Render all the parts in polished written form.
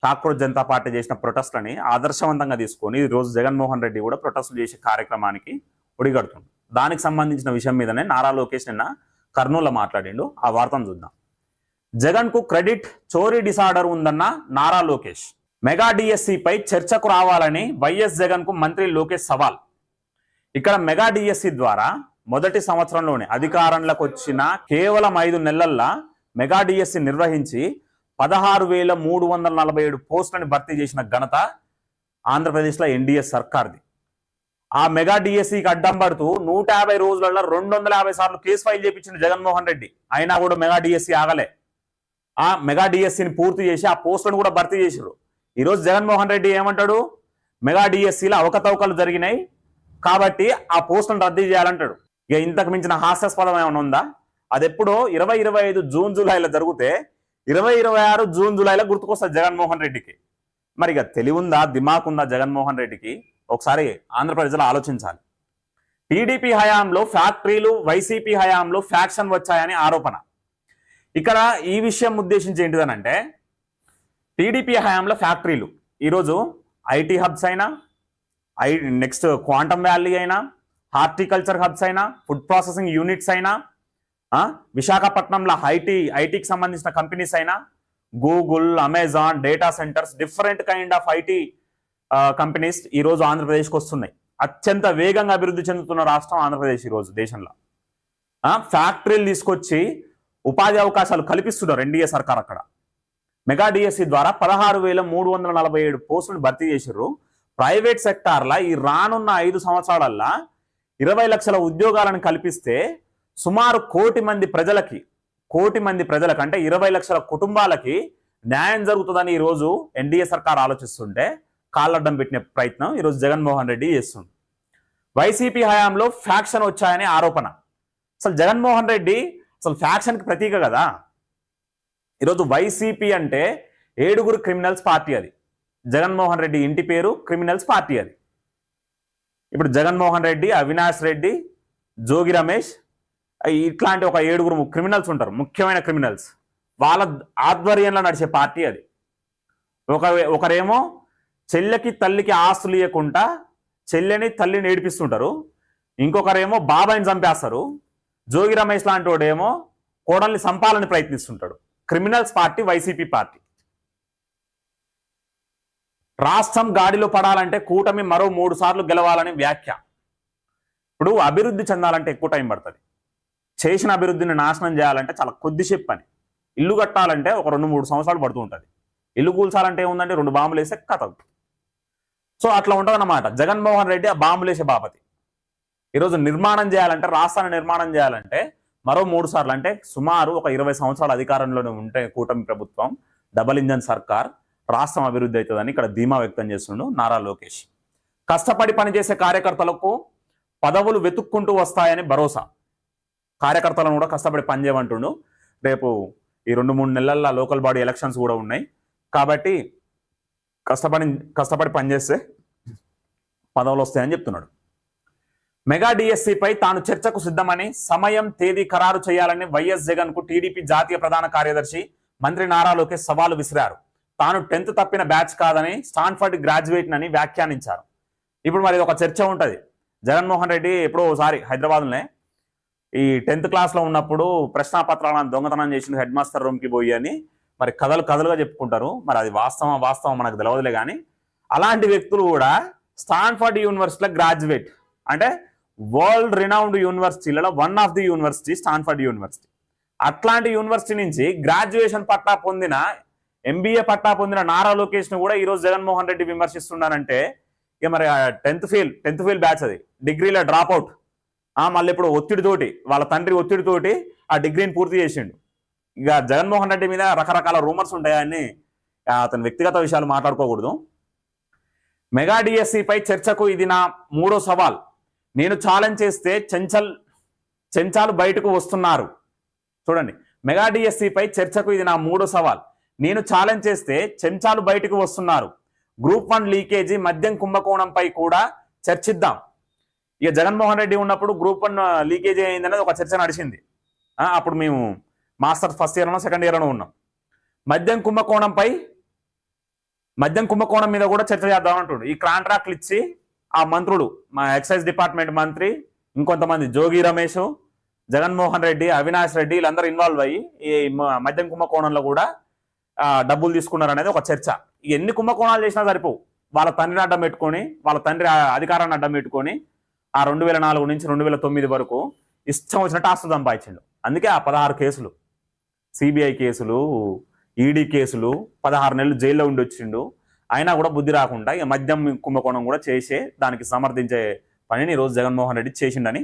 Cockroach Janata party చేసిన ప్రొటెస్ట్లని ఆదర్శవంతంగా తీసుకొని ఈరోజు జగన్మోహన్ రెడ్డి కూడా ప్రొటెస్టులు చేసే కార్యక్రమానికి ఒడిగడుతుంది. దానికి సంబంధించిన విషయం మీదనే నారా లోకేష్ నిన్న కర్నూలులో మాట్లాడిండు. ఆ వార్తను చూద్దాం. జగన్ కు క్రెడిట్ చోరీ డిసార్డర్ ఉందన్న నారా లోకేష్. మెగా డిఎస్సిపై చర్చకు రావాలని వైఎస్ జగన్ కు మంత్రి లోకేష్ సవాల్. ఇక్కడ మెగా డిఎస్సి ద్వారా మొదటి సంవత్సరంలోనే అధికారంలోకి వచ్చిన కేవలం 5 నెలల్లో మెగా డిఎస్సి నిర్వహించి 16,347 పోస్టులను భర్తీ చేసిన ఘనత ఆంధ్రప్రదేశ్లో ఎన్డీఏ సర్కార్ది. ఆ మెగా డిఎస్సికి అడ్డం పడుతూ 150 రోజులలో 250 సార్లు కేసు ఫైల్ చేయించిన జగన్మోహన్ రెడ్డి అయినా కూడా మెగా డిఎస్సి ఆగలే. ఆ మెగా డిఎస్సిని పూర్తి చేసి ఆ పోస్టులను కూడా భర్తీ చేశారు. ఈరోజు జగన్మోహన్ రెడ్డి ఏమంటాడు? మెగా డిఎస్సిలో అవకతవకలు జరిగినాయి కాబట్టి ఆ పోస్టులను రద్దు చేయాలంటాడు. ఇక ఇంతకు మించిన హాస్యాస్పదం ఏమైనా ఉందా? అది ఎప్పుడో 2025 జూన్ జూలైలో జరిగితే 2026 జూన్ జూలైలో గుర్తుకొస్తుంది జగన్మోహన్ రెడ్డికి. మరి ఇక తెలివుందా, దిమాకుందా జగన్మోహన్ రెడ్డికి? ఒకసారి ఆంధ్ర ప్రజలు ఆలోచించాలి. టీడీపీ హయాంలో ఫ్యాక్టరీలు, వైసీపీ హయాంలో ఫ్యాక్షన్ వచ్చాయని ఆరోపణ. ఇక్కడ ఈ విషయం ఉద్దేశించి ఏంటిదనంటే, టీడీపీ హయాంలో ఫ్యాక్టరీలు ఈరోజు ఐటీ హబ్స్ అయినా, నెక్స్ట్ క్వాంటమ్ వ్యాలీ అయినా, హార్టికల్చర్ హబ్స్ అయినా, ఫుడ్ ప్రాసెసింగ్ యూనిట్స్ అయినా, విశాఖపట్నంలో ఐటీకి సంబంధించిన కంపెనీస్ అయినా, Google, Amazon, data centres, different kind of IT companies ఈరోజు ఆంధ్రప్రదేశ్కి వస్తున్నాయి. అత్యంత వేగంగా అభివృద్ధి చెందుతున్న రాష్ట్రం ఆంధ్రప్రదేశ్ ఈరోజు దేశంలో. ఫ్యాక్టరీలు తీసుకొచ్చి ఉపాధి అవకాశాలు కల్పిస్తున్నారు ఎన్డీఏ సర్కార్. అక్కడ మెగా డిఎస్సి ద్వారా 16,347 పోస్టులను భర్తీ చేశారు. ప్రైవేట్ సెక్టార్లో ఈ రానున్న 5 సంవత్సరాలల్లో 20 లక్షల ఉద్యోగాలను కల్పిస్తే సుమారు 1 కోటి మంది ప్రజలకి అంటే 20 లక్షల కుటుంబాలకి న్యాయం జరుగుతుందని ఈరోజు ఎన్డీఏ సర్కార్ ఆలోచిస్తుంటే కాళ్ళడ్డం పెట్టిన ప్రయత్నం ఈరోజు జగన్మోహన్ రెడ్డి చేస్తుంది. వైసీపీ హయాంలో ఫ్యాక్షన్ వచ్చాయనే ఆరోపణ. అసలు జగన్మోహన్ రెడ్డి అసలు ఫ్యాక్షన్కి ప్రతీక కదా. ఈరోజు వైసీపీ అంటే 7 క్రిమినల్స్ పార్టీ. అది జగన్మోహన్ రెడ్డి ఇంటి పేరు క్రిమినల్స్ పార్టీ. అది ఇప్పుడు జగన్మోహన్ రెడ్డి, అవినాష్ రెడ్డి, జోగి రమేష్ ఇట్లాంటి ఒక 7 క్రిమినల్స్ ఉంటారు, ముఖ్యమైన క్రిమినల్స్. వాళ్ళ ఆధ్వర్యంలో నడిచే పార్టీ అది. ఒకరేమో చెల్లెకి తల్లికి ఆస్తులు ఇవ్వకుండా చెల్లెని తల్లిని ఏడిపిస్తుంటారు. ఇంకొకరేమో బాబాయిని చంపేస్తారు. జోగి రమేష్ లాంటి వాడేమో కోడల్ని సంపాలని ప్రయత్నిస్తుంటాడు. Criminals party YCP party. రాష్ట్రం గాడిలో పడాలంటే కూటమి మరో 3 సార్లు గెలవాలని వ్యాఖ్య. ఇప్పుడు అభివృద్ధి చెందాలంటే ఎక్కువ టైం పడుతుంది. చేసిన అభివృద్ధిని నాశనం చేయాలంటే చాలా కొద్దిసేపు పని. ఇల్లు కట్టాలంటే ఒక 2-3 సంవత్సరాలు పడుతూ ఉంటుంది. ఇల్లు కూల్చాలంటే ఏముందంటే 2 బాంబులు వేస్తే కథ. సో అట్లా ఉంటుంది అన్నమాట. జగన్మోహన్ రెడ్డి ఆ బాంబులు వేసే బాపతి. ఈరోజు నిర్మాణం చేయాలంటే, రాష్ట్రాన్ని నిర్మాణం చేయాలంటే మరో 3 సార్లు అంటే సుమారు ఒక 20 సంవత్సరాల అధికారంలోనే ఉంటే కూటమి ప్రభుత్వం, డబల్ ఇంజన్ సర్కార్, రాష్ట్రం అభివృద్ధి అవుతుందని ఇక్కడ ధీమా వ్యక్తం చేస్తుండు నారా లోకేష్. కష్టపడి పనిచేసే కార్యకర్తలకు పదవులు వెతుక్కుంటూ వస్తాయని భరోసా. కార్యకర్తలను కూడా కష్టపడి పనిచేయమంటుండు. రేపు ఈ 2-3 నెలల్లో లోకల్ బాడీ ఎలక్షన్స్ కూడా ఉన్నాయి కాబట్టి కష్టపడి పనిచేస్తే పదవులు వస్తాయని చెప్తున్నాడు. మెగా డిఎస్సిపై తాను చర్చకు సిద్ధమని, సమయం తేదీ ఖరారు చేయాలని వైఎస్ జగన్ కు టీడీపీ జాతీయ ప్రధాన కార్యదర్శి మంత్రి నారా లోకేష్ సవాలు విసిరారు. తాను 10th తప్పిన బ్యాచ్ కాదని, స్టాన్ఫర్డ్ గ్రాడ్యుయేట్ అని వ్యాఖ్యానించారు. ఇప్పుడు మరి ఒక చర్చ ఉంటుంది. జగన్మోహన్ రెడ్డి ఎప్పుడో ఒకసారి హైదరాబాద్లోనే ఈ 10th క్లాస్లో ఉన్నప్పుడు ప్రశ్నాపత్రాలను దొంగతనం చేసిన హెడ్ మాస్టర్ రూమ్కి పోయి అని మరి కథలుగా చెప్పుకుంటారు. మరి అది వాస్తవం మనకు తెలియదులే. కానీ అలాంటి వ్యక్తులు కూడా స్టాన్ఫర్డ్ యూనివర్సిటీలో గ్రాడ్యుయేట్ అంటే వరల్డ్ రినౌండ్ యూనివర్సిటీలలో one of the university Stanford university. అట్లాంటి యూనివర్సిటీ నుంచి గ్రాడ్యుయేషన్ పట్టా పొందిన, ఎంబీఏ పట్టా పొందిన నారా లోకేష్ను కూడా ఈరోజు జగన్మోహన్ రెడ్డి విమర్శిస్తున్నారంటే ఇక మరి 10th ఫెయిల్ బ్యాచ్ అది, డిగ్రీలో డ్రాప్ అవుట్. మళ్ళీ ఇప్పుడు వాళ్ళ తండ్రి ఒత్తిడితోటి ఆ డిగ్రీని పూర్తి చేసిండు. ఇక జగన్మోహన్ రెడ్డి మీద రకరకాల రూమర్స్ ఉంటాయని అతని వ్యక్తిగత విషయాలు మాట్లాడుకోకూడదు. మెగా డిఎస్సిపై చర్చకు ఇది నా 3వ సవాల్. నేను ఛాలెంజ్ చేస్తే చెంచాలు బయటకు వస్తున్నారు. చూడండి, మెగా డిఎస్సిపై చర్చకు ఇది నా 3వ సవాల్. నేను ఛాలెంజ్ చేస్తే చెంచాలు బయటకు వస్తున్నారు. గ్రూప్ 1 లీకేజీ, మద్యం కుంభకోణంపై కూడా చర్చిద్దాం. ఇక జగన్మోహన్ రెడ్డి ఉన్నప్పుడు గ్రూప్ 1 లీకేజీ అయిందనేది ఒక చర్చ నడిచింది. అప్పుడు మేము మాస్టర్స్ ఫస్ట్ ఇయర్లోనో సెకండ్ ఇయర్లోనో ఉన్నాం. మద్యం కుంభకోణంపై మద్యం కుంభకోణం మీద కూడా చర్చ చేద్దాం అంటుండు. ఈ కాంట్రాక్ట్లు ఇచ్చి ఆ మంత్రులు, మా ఎక్సైజ్ డిపార్ట్మెంట్ మంత్రి, ఇంకొంతమంది జోగి రమేష్, జగన్మోహన్ రెడ్డి, అవినాష్ రెడ్డి వీళ్ళందరూ ఇన్వాల్వ్ అయ్యి ఈ మద్యం కుంభకోణంలో కూడా డబ్బులు తీసుకున్నారు అనేది ఒక చర్చ. ఎన్ని కుంభకోణాలు చేసినా సరిపోవు. వాళ్ళ తండ్రిని అడ్డం పెట్టుకొని, వాళ్ళ తండ్రి అధికారాన్ని అడ్డం పెట్టుకొని ఆ 2004 నుంచి 2009 వరకు ఇష్టం వచ్చినట్టు ఆస్తులు సంపాదించిండు. అందుకే ఆ 16 కేసులు, సిబిఐ కేసులు, ఈడీ కేసులు, 16 నెలలు జైల్లో ఉండి వచ్చిండు. అయినా కూడా బుద్ధి రాకుండా ఇక మద్యం కుంభకోణం కూడా చేసే దానికి సమర్థించే పనిని ఈరోజు జగన్మోహన్ రెడ్డి చేసిండని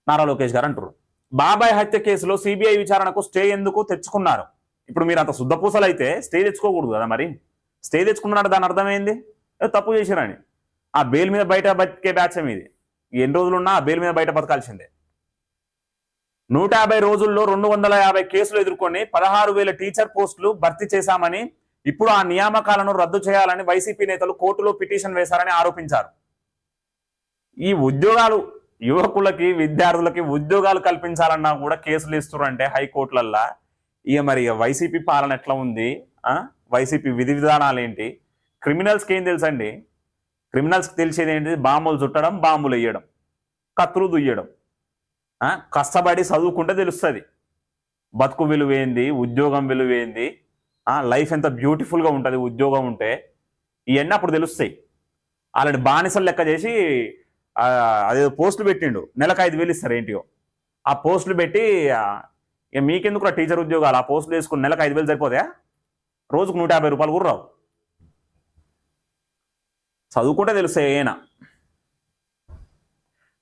నారా లోకేష్ గారు అంటారు. బాబాయ్ హత్య కేసులో సిబిఐ విచారణకు స్టే ఎందుకు తెచ్చుకున్నారు? ఇప్పుడు మీరు అంత శుద్ధపూసలు అయితే స్టే తెచ్చుకోకూడదు కదా. మరి స్టే తెచ్చుకున్నాడు, దాని అర్థమైంది తప్పు చేసిరని. ఆ బెయిల్ మీద బయట బతికే బ్యాచ్ ఇది. ఎన్ని రోజులున్నా ఆ బెయిల్ మీద బయట బతకాల్సిందే. 150 రోజుల్లో 250 కేసులు ఎదుర్కొని 16,000 టీచర్ పోస్టులు భర్తీ చేశామని, ఇప్పుడు ఆ నియామకాలను రద్దు చేయాలని వైసీపీ నేతలు కోర్టులో పిటిషన్ వేశారని ఆరోపించారు. ఈ ఉద్యోగాలు, యువకులకి విద్యార్థులకి ఉద్యోగాలు కల్పించాలన్నా కూడా కేసులు ఇస్తున్నారంటే హైకోర్టులల్లా. మరి వైసీపీ పాలన ఎట్లా ఉంది? వైసీపీ విధి విధానాలు ఏంటి? క్రిమినల్స్కి ఏం తెలుసండి? క్రిమినల్స్కి తెలిసేది ఏంటి? బాంబులు చుట్టడం, బాంబులు వేయడం, కత్తులు దుయ్యడం. కష్టపడి చదువుకుంటే తెలుస్తుంది బతుకు విలువేంది, ఉద్యోగం విలువేంది, లైఫ్ ఎంత బ్యూటిఫుల్గా ఉంటుంది ఉద్యోగం ఉంటే. ఇవన్నీ అప్పుడు తెలుస్తాయి. అలాంటి బానిసలు లెక్క చేసి అదే పోస్టులు పెట్టిండు, నెలకు 5,000 ఇస్తారు ఏంటియో. ఆ పోస్టులు పెట్టి మీకెందుకు టీచర్ ఉద్యోగాలు, ఆ పోస్టులు వేసుకుని నెలకు 5,000 సరిపోతాయా? రోజుకు 150 రూపాయలు కూడా రావు. చదువుకుంటే తెలుస్తాయి. అయినా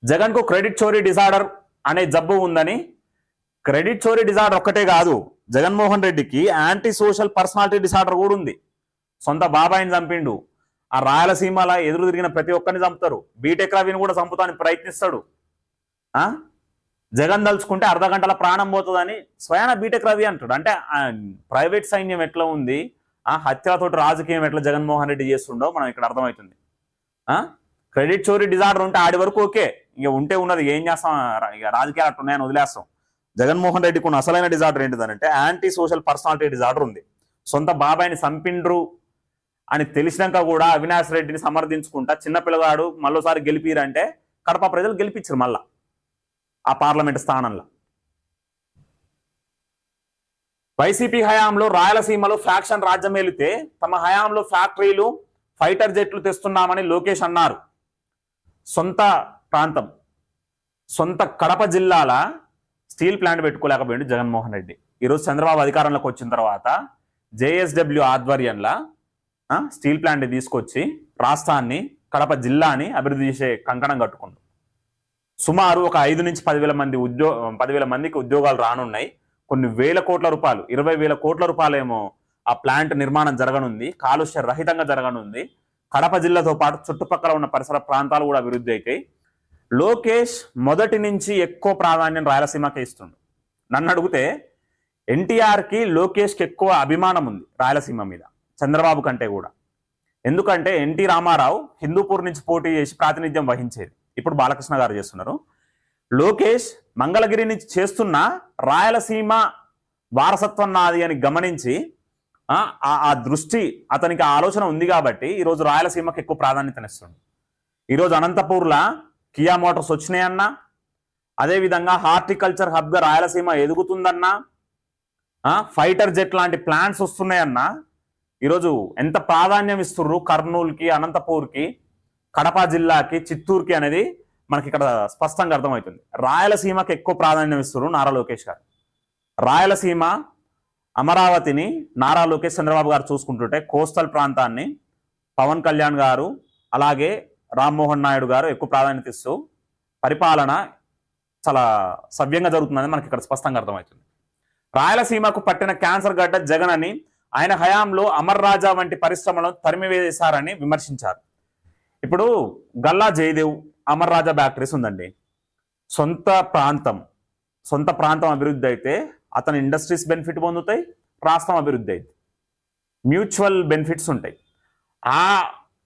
జగన్కు క్రెడిట్ చోరీ డిజార్డర్ అనే జబ్బు ఉందని, క్రెడిట్ చోరీ డిజార్డర్ ఒక్కటే కాదు, జగన్మోహన్ రెడ్డికి యాంటీ సోషల్ పర్సనాలిటీ డిసార్డర్ కూడా ఉంది. సొంత బాబాయిని చంపిండు. ఆ రాయలసీమల ఎదురు తిరిగిన ప్రతి ఒక్కరిని చంపుతారు. బీటెక్ రవిని కూడా చంపుతానికి ప్రయత్నిస్తాడు. జగన్ దలుచుకుంటే అర్ధగంటల ప్రాణం పోతుందని స్వయాన బీటెక్ రవి అంటాడు. అంటే ప్రైవేట్ సైన్యం ఎట్లా ఉంది, హత్యలతోటి రాజకీయం ఎట్లా జగన్మోహన్ రెడ్డి చేస్తుండో మనం ఇక్కడ అర్థమవుతుంది. క్రెడిట్ చోరీ డిజార్డర్ ఉంటే ఆడి వరకు ఓకే, ఇక ఉంటే ఉన్నది, ఏం చేస్తాం, ఇక రాజకీయాలు అట్లా ఉన్నాయని వదిలేస్తాం. జగన్మోహన్ రెడ్డికి ఉన్న అసలైన డిజార్డర్ ఏంటిదనంటే యాంటీ సోషల్ పర్సనాలిటీ డిజార్డర్ ఉంది. సొంత బాబాయిని చంపిండ్రు అని తెలిసినాక కూడా అవినాష్ రెడ్డిని సమర్థించుకుంటా చిన్న పిల్లగాడు మళ్ళోసారి గెలిపిరంటే కడప ప్రజలు గెలిపించారు మళ్ళా ఆ పార్లమెంట్ స్థానంలో. వైసీపీ హయాంలో రాయలసీమలో ఫ్యాక్షన్ రాజ్యం ఏలితే తమ హయాంలో ఫ్యాక్టరీలు, ఫైటర్ జెట్లు తెస్తున్నామని లోకేష్ అన్నారు. సొంత ప్రాంతం, సొంత కడప జిల్లాల స్టీల్ ప్లాంట్ పెట్టుకోలేకపోయింది జగన్మోహన్ రెడ్డి. ఈరోజు చంద్రబాబు అధికారంలోకి వచ్చిన తర్వాత జేఎస్డబ్ల్యూ ఆధ్వర్యంలో స్టీల్ ప్లాంట్ తీసుకొచ్చి రాష్ట్రాన్ని, కడప జిల్లాని అభివృద్ధి చేసే కంకణం కట్టుకుంది. సుమారు ఒక 5 నుంచి 10,000 మందికి ఉద్యోగాలు రానున్నాయి. కొన్ని వేల కోట్ల రూపాయలు, 20,000 కోట్ల రూపాయలేమో ఆ ప్లాంట్ నిర్మాణం జరగనుంది. కాలుష్య రహితంగా జరగనుంది. కడప జిల్లాతో పాటు చుట్టుపక్కల ఉన్న పరిసర ప్రాంతాలు కూడా అభివృద్ధి అవుతాయి. లోకేష్ మొదటి నుంచి ఎక్కువ ప్రాధాన్యం రాయలసీమకే ఇస్తుండు. నన్ను అడిగితే ఎన్టీఆర్కి లోకేష్కి ఎక్కువ అభిమానం ఉంది రాయలసీమ మీద, చంద్రబాబు కంటే కూడా. ఎందుకంటే ఎన్టీ రామారావు హిందూపూర్ నుంచి పోటీ చేసి ప్రాతినిధ్యం వహించేది. ఇప్పుడు బాలకృష్ణ గారు చేస్తున్నారు. లోకేష్ మంగళగిరి నుంచి చేస్తున్న రాయలసీమ వారసత్వం నాది అని గమనించి ఆ దృష్టి, అతనికి ఆలోచన ఉంది కాబట్టి ఈరోజు రాయలసీమకి ఎక్కువ ప్రాధాన్యతనిస్తుంది. ఈరోజు అనంతపూర్లో కియా మోటార్స్ వచ్చినాయన్నా, అదేవిధంగా హార్టికల్చర్ హబ్గా రాయలసీమ ఎదుగుతుందన్నా, ఫైటర్ జెట్ లాంటి ప్లాంట్స్ వస్తున్నాయన్నా, ఈరోజు ఎంత ప్రాధాన్యం ఇస్తుర్రు కర్నూలుకి, అనంతపూర్కి, కడప జిల్లాకి, చిత్తూరుకి అనేది మనకి ఇక్కడ స్పష్టంగా అర్థమవుతుంది. రాయలసీమకి ఎక్కువ ప్రాధాన్యం ఇస్తుర్రు నారా లోకేష్ గారు. రాయలసీమ, అమరావతిని నారా లోకేష్, చంద్రబాబు గారు చూసుకుంటుంటే కోస్టల్ ప్రాంతాన్ని పవన్ కళ్యాణ్ గారు, అలాగే రామ్మోహన్ నాయుడు గారు ఎక్కువ ప్రాధాన్యత ఇస్తూ పరిపాలన చాలా సవ్యంగా జరుగుతుందని మనకి ఇక్కడ స్పష్టంగా అర్థమవుతుంది. రాయలసీమకు పట్టిన క్యాన్సర్ గడ్డ జగన్ అని, ఆయన హయాంలో అమర్ రాజా వంటి పరిశ్రమలను తరిమివేశారని విమర్శించారు. ఇప్పుడు గల్లా జయదేవ్ అమర్ రాజా బ్యాక్టరీస్ ఉందండి. సొంత ప్రాంతం అభివృద్ధి అయితే అతని ఇండస్ట్రీస్ బెనిఫిట్ పొందుతాయి, రాష్ట్రం అభివృద్ధి అయితే మ్యూచువల్ బెనిఫిట్స్ ఉంటాయి.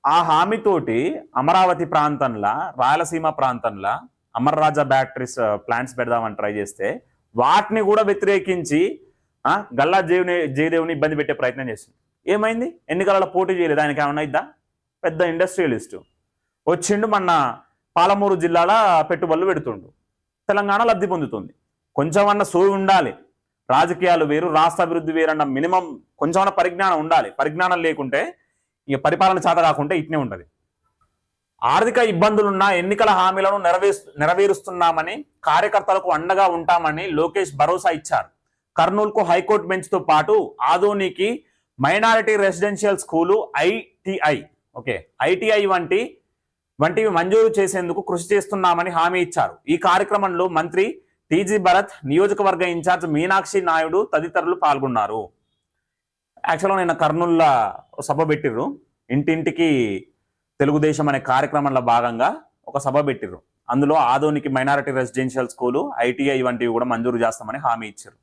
ఆ హామీతోటి అమరావతి ప్రాంతంలో, రాయలసీమ ప్రాంతంలో అమర్ రాజా బ్యాటరీస్ ప్లాంట్స్ పెడదామని ట్రై చేస్తే వాటిని కూడా వ్యతిరేకించి గల్లా జయదేవ్ని ఇబ్బంది పెట్టే ప్రయత్నం చేసింది. ఏమైంది? ఎన్నికలలో పోటీ చేయలేదు. ఆయనకి ఏమన్నా ఇద్దా? పెద్ద ఇండస్ట్రియలిస్టు వచ్చిండు, మన పాలమూరు జిల్లాల పెట్టుబడులు పెడుతుండు, తెలంగాణ లబ్ధి పొందుతుంది. కొంచెమన్నా సోయి ఉండాలి. రాజకీయాలు వేరు, రాష్ట్ర అభివృద్ధి వేరు అన్న మినిమం కొంచెమన్నా పరిజ్ఞానం ఉండాలి. పరిజ్ఞానం లేకుంటే ఇక పరిపాలన చేత కాకుంటే ఇట్నే ఉంటుంది. ఆర్థిక ఇబ్బందులున్న ఎన్నికల హామీలను నెరవేరుస్తున్నామని, కార్యకర్తలకు అండగా ఉంటామని లోకేష్ భరోసా ఇచ్చారు. కర్నూలుకు హైకోర్టు బెంచ్తో పాటు ఆదోనికి మైనారిటీ రెసిడెన్షియల్ స్కూలు ఐటీఐ వంటివి మంజూరు చేసేందుకు కృషి చేస్తున్నామని హామీ ఇచ్చారు. ఈ కార్యక్రమంలో మంత్రి టీజీ భరత్, నియోజకవర్గ ఇన్ఛార్జ్ మీనాక్షి నాయుడు తదితరులు పాల్గొన్నారు. యాక్చువల్గా నిన్న కర్నూలులో సభ పెట్టిర్రు. ఇంటింటికి తెలుగుదేశం అనే కార్యక్రమంలో భాగంగా ఒక సభ పెట్టిర్రు. అందులో ఆదోనికి మైనారిటీ రెసిడెన్షియల్ స్కూలు, ఐటీఐ వంటివి కూడా మంజూరు చేస్తామని హామీ ఇచ్చారు.